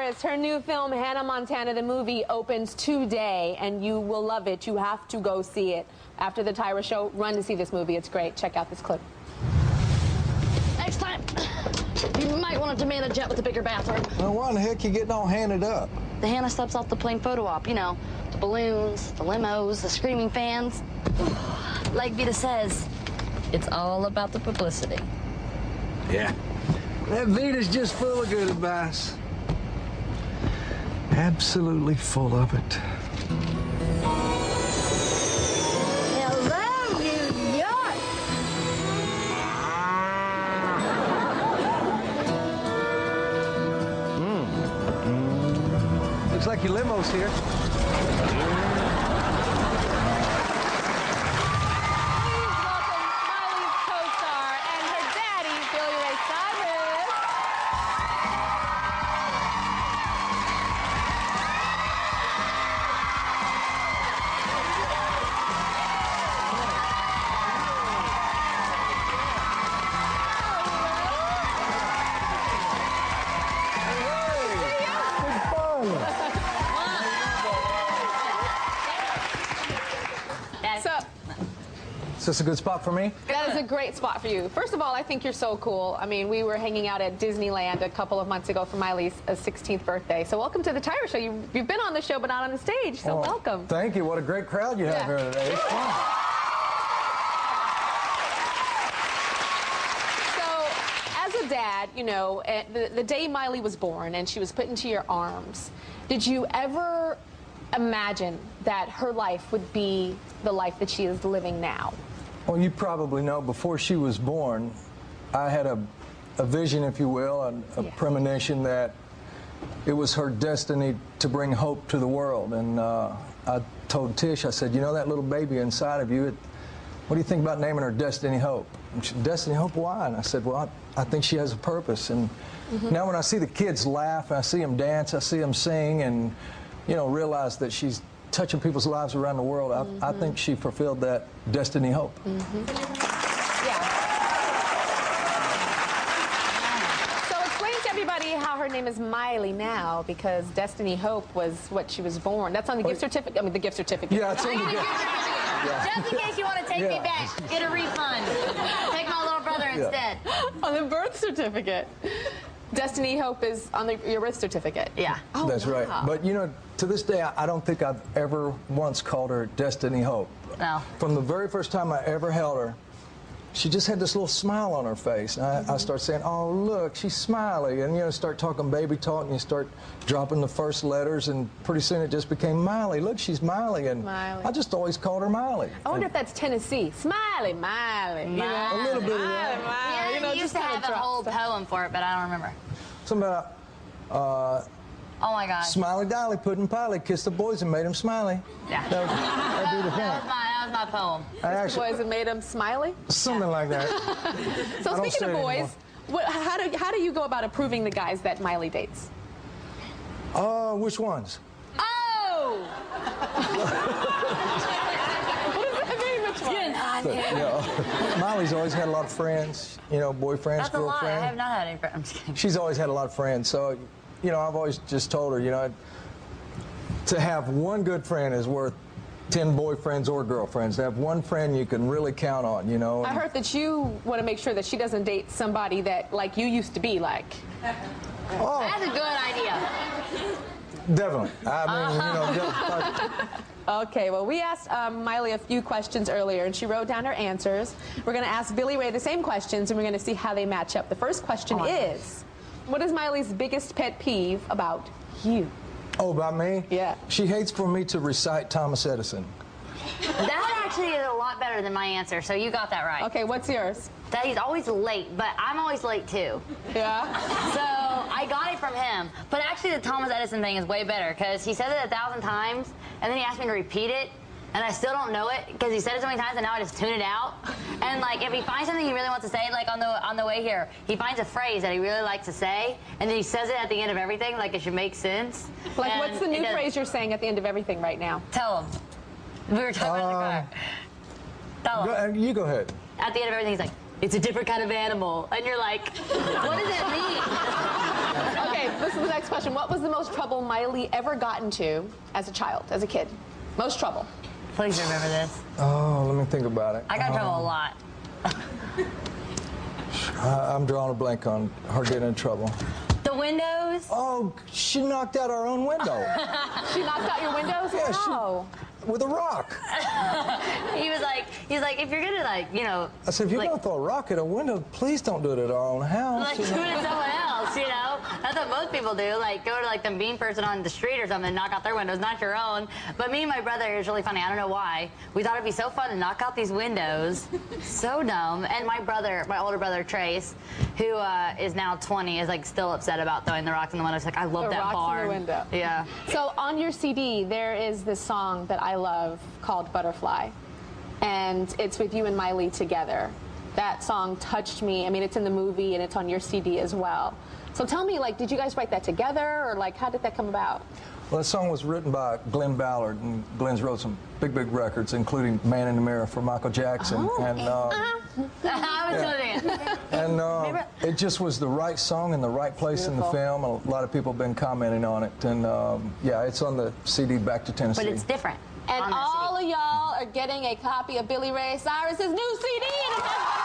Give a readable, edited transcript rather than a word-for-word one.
Cyrus, her new film, Hannah Montana, the movie, opens today, and you will love it. You have to go see it. After the Tyra show, run to see this movie. It's great. Check out this clip. Next time, you might want to demand a jet with a bigger bathroom. Well, why in the heck you getting all handed up? The Hannah steps off the plane photo op, you know, the balloons, the limos, the screaming fans. Like Vita says, it's all about the publicity. Yeah. That Vita's just full of good advice. Absolutely full of it. Hello, New York! Looks like your limo's here. Is this a good spot for me? That is a great spot for you. First of all, I think you're so cool. I mean, we were hanging out at Disneyland a couple of months ago for Miley's 16th birthday. So welcome to the Tyra Show. You've been on the show, but not on the stage, so welcome. Thank you. What a great crowd you have here today. It's fun. So, as a dad, you know, the day Miley was born and she was put into your arms, did you ever imagine that her life would be the life that she is living now? Well, you probably know, before she was born, I had a vision, if you will, a premonition that it was her destiny to bring hope to the world. And I told Tish, I said, you know that little baby inside of you, what do you think about naming her Destiny Hope? And she said, Destiny Hope, why? And I said, well, I think she has a purpose. And now when I see the kids laugh, I see them dance, I see them sing, and, you know, realize that she's touching people's lives around the world, I think she fulfilled that Destiny Hope. Yeah. So explain to everybody how her name is Miley now, because Destiny Hope was what she was born. That's on the gift certificate. I mean, the gift certificate. Yeah, it's on the gift. Just in case you want to take me back, get a refund. Take my little brother instead. On the birth certificate. Destiny Hope is on your birth certificate. Yeah. Oh, that's right. But, you know, to this day, I don't think I've ever once called her Destiny Hope. No. From the very first time I ever held her, she just had this little smile on her face. And I start saying, oh, look, she's smiling. And, you know, start talking baby talk, and you start dropping the first letters, and pretty soon it just became Miley. Look, she's Miley. And Miley. I just always called her Miley. I wonder if that's Tennessee. Smiley, Miley. You know? A little bit of Miley, that. Miley. Yeah, You know, you used to have a whole poem for it, but I don't remember. Something about, oh my God. Smiley Dolly, Puddin' Polly, kissed the boys and made them smiley. Yeah. That'd be the thing. That was my poem. The boys that made him smiley? Something like that. So speaking of boys, how do you go about approving the guys that Miley dates? Which ones? Oh! What does that mean, which one? Miley's always had a lot of friends, you know, boyfriends, That's a lie. I girlfriends. have not had any friends. I'm just kidding. She's always had a lot of friends, so, you know, I've always just told her, you know, to have one good friend is worth 10 boyfriends or girlfriends. To have one friend you can really count on, you know. I heard that you want to make sure that she doesn't date somebody that, like, you used to be like. Oh, That's a good idea. definitely. I mean, you know, Okay, well, we asked Miley a few questions earlier, and she wrote down her answers. We're going to ask Billy Ray the same questions, and we're going to see how they match up. The first question is, what is Miley's biggest pet peeve about you? oh, about me? Yeah. She hates for me to recite Thomas Edison. That actually is a lot better than my answer, so you got that right. Okay, what's yours? That he's always late, but I'm always late too. Yeah? So I got it from him. But actually the Thomas Edison thing is way better, because he says it 1,000 times, and then he asked me to repeat it, and I still don't know it, because he said it so many times, and now I just tune it out. And like, if he finds something he really wants to say, like on the way here, he finds a phrase that he really likes to say, and then he says it at the end of everything, like it should make sense. Like, And what's the new phrase you're saying at the end of everything right now? Tell him. We were talking about the car. Tell him. You go ahead. At the end of everything, he's like, it's a different kind of animal. And you're like, what does it mean? Okay, this is the next question. What was the most trouble Miley ever got into as a child, as a kid? Most trouble. Please remember this. Oh, let me think about it. I got in trouble a lot. I'm drawing a blank on her getting in trouble. The windows. Oh, she knocked out our own window. She knocked out your windows? Yeah, Wow. With a rock. He's like, if you're gonna like, you know. I said, if you're gonna throw a rock at a window, please don't do it at our own house. Like, do it at someone else, you know? That's what most people do. Like, go to, like, the mean person on the street or something and knock out their windows, not your own. But me and my brother, is really funny. I don't know why. We thought it'd be so fun to knock out these windows. So dumb. And my brother, my older brother, Trace, who is now 20, is, like, still upset about throwing the rocks in the window. He's like, I love that rocks barn. in the window. Yeah. So on your CD, there is this song that I love called Butterfly. And it's with you and Miley together. That song touched me. I mean, it's in the movie and it's on your CD as well. So tell me, like, did you guys write that together, or like, how did that come about? Well, that song was written by Glenn Ballard, and Glenn's wrote some big records, including Man in the Mirror for Michael Jackson. Oh. And I was doing it. and it just was the right song in the right place in the film. A lot of people have been commenting on it, and yeah, it's on the CD Back to Tennessee. But it's different. And all of y'all are getting a copy of Billy Ray Cyrus's new CD. And it has